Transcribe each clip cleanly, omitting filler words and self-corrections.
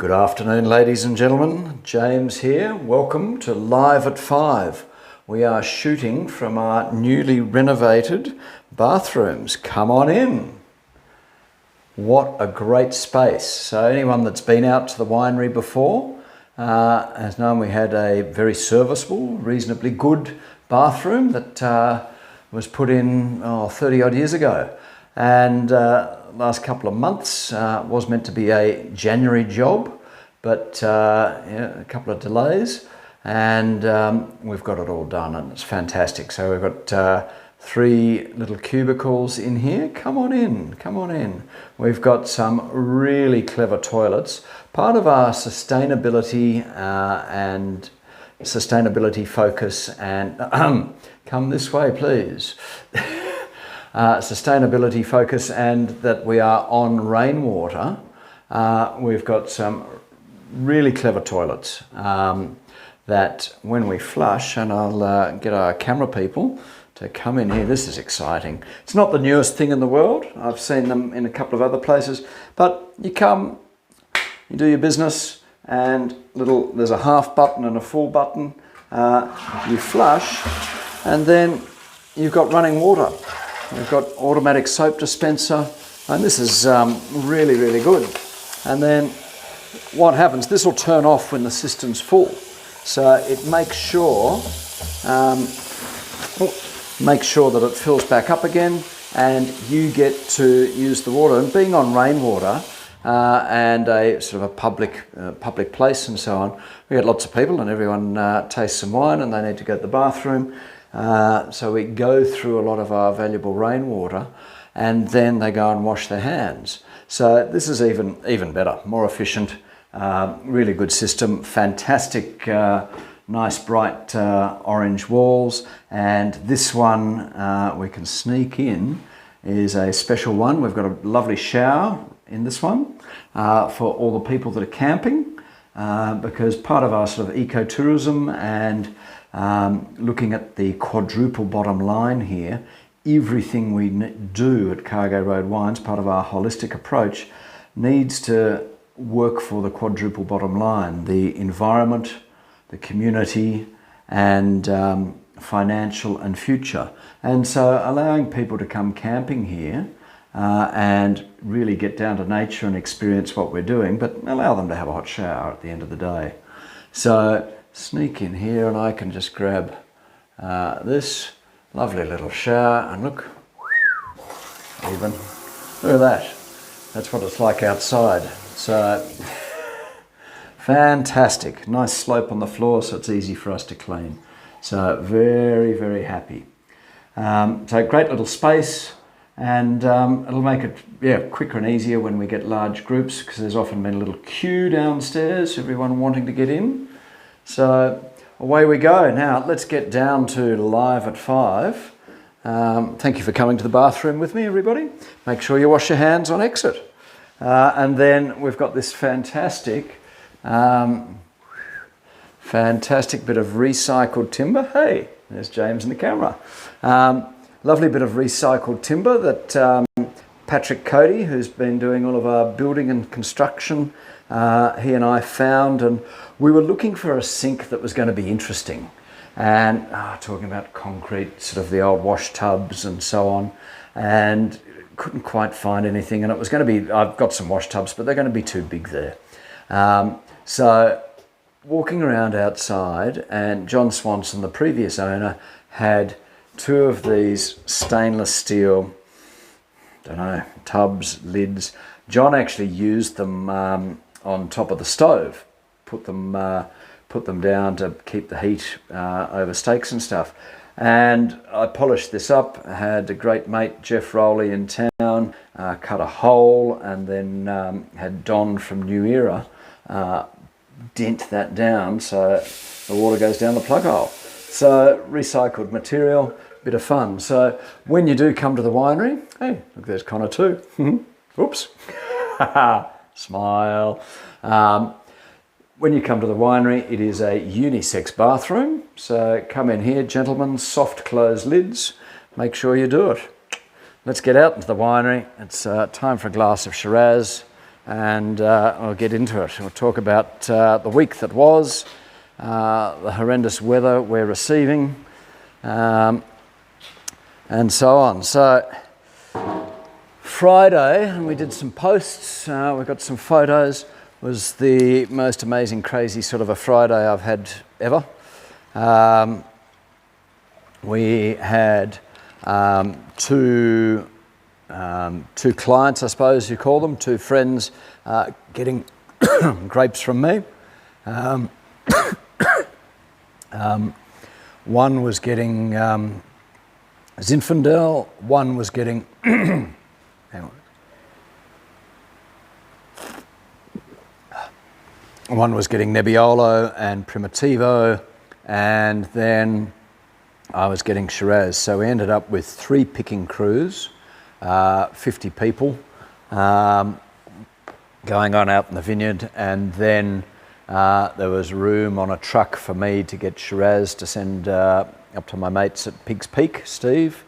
Good afternoon, ladies and gentlemen. James here. Welcome to Live at 5. We are shooting from our newly renovated bathrooms. Come on in. What a great space. So anyone that's been out to the winery before has known we had a very serviceable, reasonably good bathroom that was put in 30 odd years ago. And last couple of months was meant to be a January job, but a couple of delays, and we've got it all done and it's fantastic. So we've got 3 little cubicles in here. Come on in, come on in. We've got some really clever toilets. Part of our sustainability and sustainability focus, and come this way please. Sustainability focus, and that we are on rainwater. We've got some really clever toilets that when we flush, and I'll get our camera people to come in here. This is exciting. It's not the newest thing in the world. I've seen them in a couple of other places, but you come, you do your business, and there's a half button and a full button. You flush, and then you've got running water. We've got automatic soap dispenser, and this is really, really good. And then what happens, this will turn off when the system's full. So it makes sure that it fills back up again, and you get to use the water. And being on rainwater and a sort of a public place and so on, we get lots of people, and everyone tastes some wine and they need to go to the bathroom. So we go through a lot of our valuable rainwater, and then they go and wash their hands. So this is even better, more efficient, really good system, fantastic, nice bright orange walls. And this one we can sneak in is a special one. We've got a lovely shower in this one for all the people that are camping, because part of our sort of ecotourism and looking at the quadruple bottom line here, everything we do at Cargo Road Wines, part of our holistic approach, needs to work for the quadruple bottom line: the environment, the community, and financial and future. And so allowing people to come camping here and really get down to nature and experience what we're doing, but allow them to have a hot shower at the end of the day. So sneak in here, and I can just grab this lovely little shower, and look at that. That's what it's like outside. So fantastic, nice slope on the floor, so it's easy for us to clean. So very, very happy. So great little space, and it'll make it quicker and easier when we get large groups, because there's often been a little queue downstairs, everyone wanting to get in. So away we go. Now let's get down to Live at 5. Thank you for coming to the bathroom with me, everybody. Make sure you wash your hands on exit. And then we've got this fantastic bit of recycled timber. Hey, there's James in the camera. Lovely bit of recycled timber that Patrick Cody, who's been doing all of our building and construction, he and I found, and we were looking for a sink that was going to be interesting, and talking about concrete, sort of the old wash tubs and so on, and couldn't quite find anything. And it was going to be, I've got some wash tubs, but they're going to be too big there. So walking around outside, and John Swanson, the previous owner, had 2 of these stainless steel, tubs, lids. John actually used them on top of the stove, put them down to keep the heat over steaks and stuff. And I polished this up. I had a great mate, Jeff Rowley, in town, cut a hole, and then had Don from New Era dent that down so the water goes down the plug hole. So recycled material, bit of fun. So when you do come to the winery, hey, look, there's Connor too. Oops. Smile. When you come to the winery, it is a unisex bathroom. So come in here, gentlemen, soft close lids. Make sure you do it. Let's get out into the winery. It's time for a glass of Shiraz and I'll get into it. We'll talk about the week that was, the horrendous weather we're receiving, and so on. So Friday, and we did some posts, we got some photos, was the most amazing, crazy sort of a Friday I've had ever. We had two clients, I suppose you call them, two friends getting grapes from me. One was getting Zinfandel, one was getting hang on. One was getting Nebbiolo and Primitivo, and then I was getting Shiraz. So we ended up with 3 picking crews, 50 people going on out in the vineyard, and then there was room on a truck for me to get Shiraz to send up to my mates at Pigs Peak, Steve.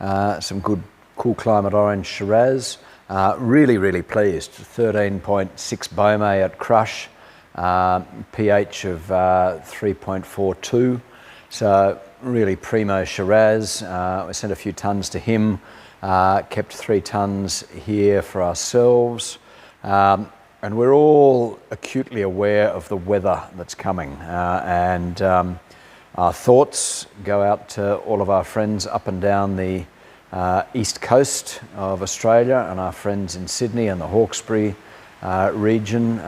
Some good cool climate orange Shiraz. Really, really pleased. 13.6 Beaumet at crush, pH of 3.42. So really primo Shiraz. We sent a few tons to him, kept 3 tons here for ourselves. And we're all acutely aware of the weather that's coming. And our thoughts go out to all of our friends up and down the east coast of Australia and our friends in Sydney and the Hawkesbury region.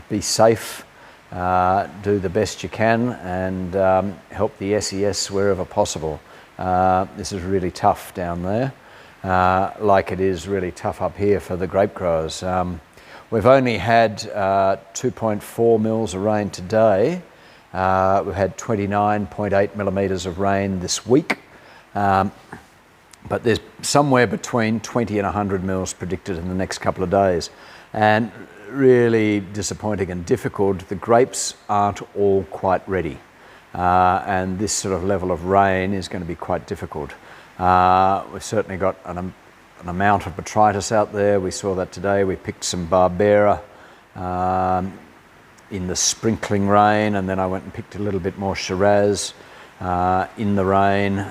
Be safe, do the best you can, and help the SES wherever possible. This is really tough down there, like it is really tough up here for the grape growers. We've only had 2.4 mils of rain today. We've had 29.8 millimetres of rain this week. But there's somewhere between 20 and 100 mils predicted in the next couple of days. And really disappointing and difficult. The grapes aren't all quite ready. And this sort of level of rain is going to be quite difficult. We've certainly got an amount of botrytis out there. We saw that today. We picked some Barbera in the sprinkling rain, and then I went and picked a little bit more Shiraz in the rain,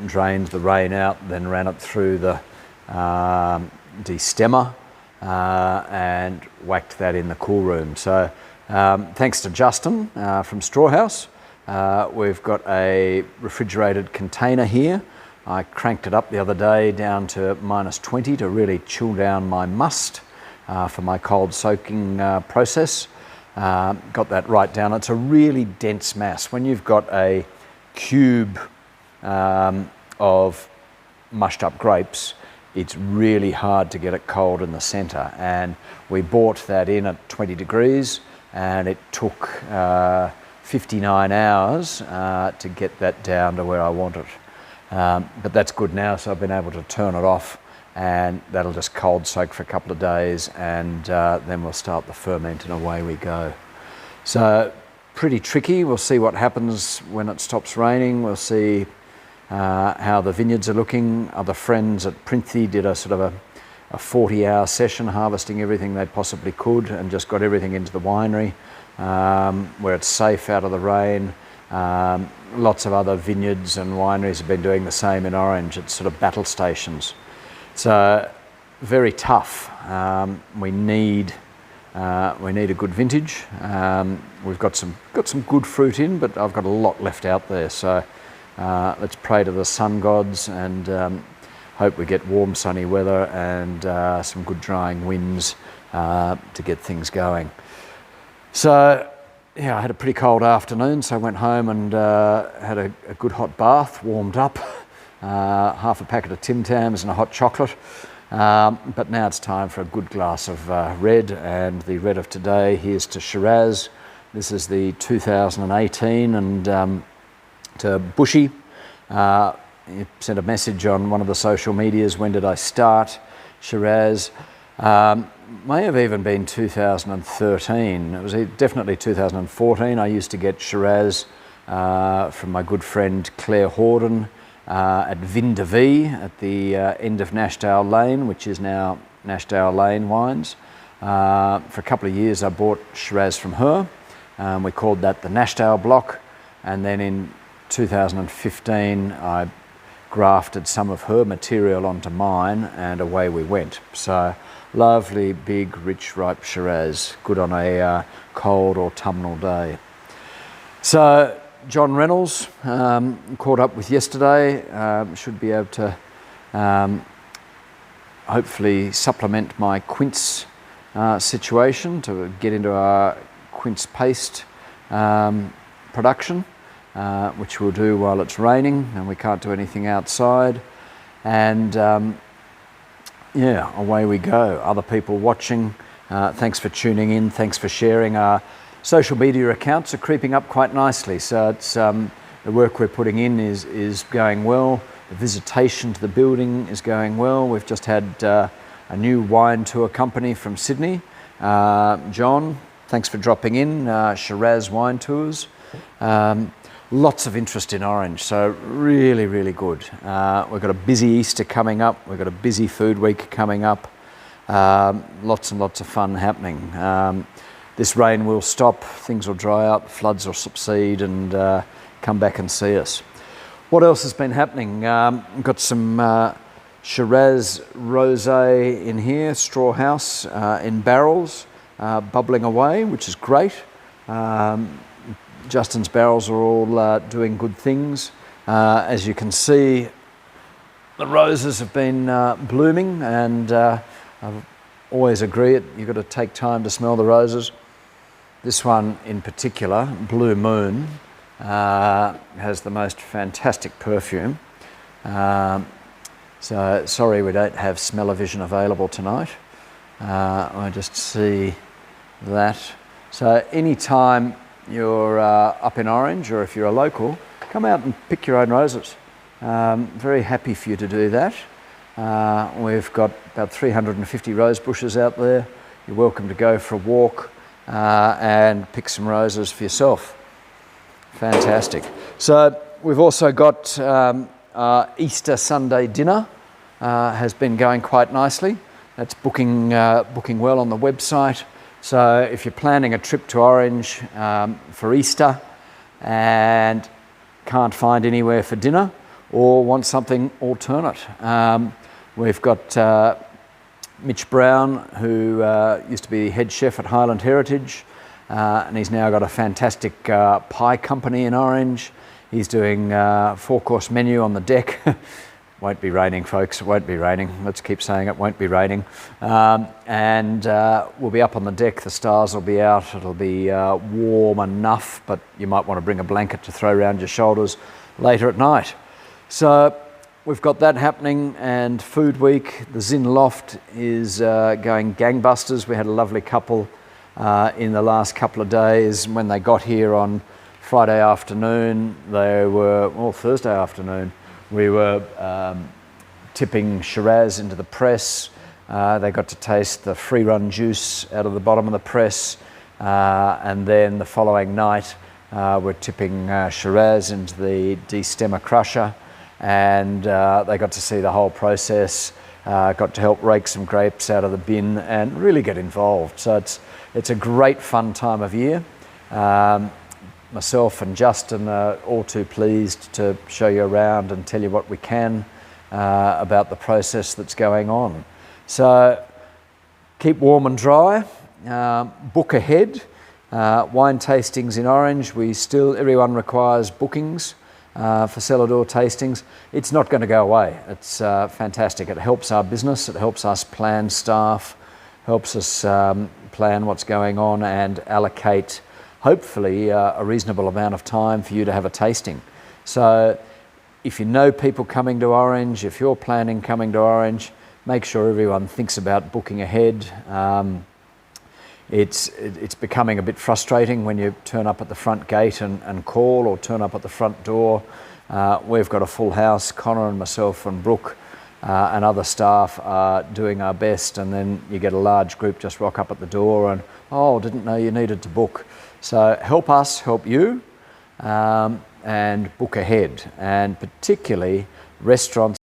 drained the rain out, then ran it through the destemmer and whacked that in the cool room. So thanks to Justin from Strawhouse, we've got a refrigerated container here. I cranked it up the other day down to -20 to really chill down my must for my cold soaking process. Got that right down. It's a really dense mass. When you've got a cube of mushed up grapes, it's really hard to get it cold in the center. And we bought that in at 20 degrees, and it took 59 hours to get that down to where I want it. But that's good now, so I've been able to turn it off, and that'll just cold soak for a couple of days, and then we'll start the ferment and away we go. So pretty tricky. We'll see what happens when it stops raining. We'll see how the vineyards are looking. Other friends at Printhie did a sort of a 40-hour session harvesting everything they possibly could and just got everything into the winery where it's safe out of the rain. Lots of other vineyards and wineries have been doing the same in Orange. It's sort of battle stations. So very tough. We need a good vintage. We've got some good fruit in, but I've got a lot left out there. So let's pray to the sun gods and hope we get warm, sunny weather and some good drying winds to get things going. So yeah, I had a pretty cold afternoon, so I went home and had a good hot bath, warmed up, half a packet of Tim Tams and a hot chocolate. But now it's time for a good glass of red, and the red of today, here's to Shiraz. This is the 2018, and to Bushy. He sent a message on one of the social medias, when did I start Shiraz? May have even been 2013. It was definitely 2014. I used to get Shiraz from my good friend Claire Horden at Vin de Vie at the end of Nashdale Lane, which is now Nashdale Lane Wines. For a couple of years I bought Shiraz from her. We called that the Nashdale block, and then in 2015 I grafted some of her material onto mine, and away we went. So lovely, big, rich, ripe Shiraz, good on a cold autumnal day. So John Reynolds, caught up with yesterday, should be able to hopefully supplement my quince situation to get into our quince paste production, which we'll do while it's raining and we can't do anything outside. And yeah, away we go. Other people watching, thanks for tuning in, thanks for sharing. Our social media accounts are creeping up quite nicely, so it's the work we're putting in is going well. The visitation to the building is going well. We've just had a new wine tour company from Sydney. John, thanks for dropping in, Shiraz Wine Tours. Lots of interest in orange, so really, really good. We've got a busy Easter coming up. We've got a busy food week coming up. Lots and lots of fun happening. This rain will stop, things will dry up, floods will subside, and come back and see us. What else has been happening? Got some Shiraz Rosé in here, Straw House in barrels, bubbling away, which is great. Justin's barrels are all doing good things. As you can see, the roses have been blooming, and I always agree you've got to take time to smell the roses. This one in particular, Blue Moon, has the most fantastic perfume. So sorry we don't have smell-o-vision available tonight. I just see that. So anytime you're up in Orange, or if you're a local, come out and pick your own roses. Very happy for you to do that. We've got about 350 rose bushes out there. You're welcome to go for a walk and pick some roses for yourself. Fantastic. So we've also got our Easter Sunday dinner has been going quite nicely. That's booking well on the website. So if you're planning a trip to Orange for Easter and can't find anywhere for dinner or want something alternate, we've got Mitch Brown, who used to be head chef at Highland Heritage, and he's now got a fantastic pie company in Orange. He's doing a 4-course menu on the deck. Won't be raining, folks, it won't be raining. Let's keep saying it won't be raining. And we'll be up on the deck, the stars will be out, it'll be warm enough, but you might want to bring a blanket to throw around your shoulders later at night. So we've got that happening, and Food Week, the Zin Loft is going gangbusters. We had a lovely couple in the last couple of days. When they got here on Friday afternoon, Thursday afternoon, we were tipping Shiraz into the press. They got to taste the free run juice out of the bottom of the press, and then the following night we're tipping Shiraz into the destemmer crusher, and they got to see the whole process, got to help rake some grapes out of the bin and really get involved. So it's a great fun time of year. Myself and Justin are all too pleased to show you around and tell you what we can about the process that's going on. So keep warm and dry, book ahead. Wine tastings in Orange, everyone requires bookings for cellar door tastings. It's not going to go away. It's fantastic. It helps our business, it helps us plan staff, helps us plan what's going on and allocate hopefully a reasonable amount of time for you to have a tasting. So if you know people coming to Orange, if you're planning coming to Orange, make sure everyone thinks about booking ahead. It's becoming a bit frustrating when you turn up at the front gate and call, or turn up at the front door. We've got a full house. Connor and myself and Brooke and other staff are doing our best, and then you get a large group just rock up at the door and, oh, didn't know you needed to book. So help us help you, and book ahead, and particularly restaurants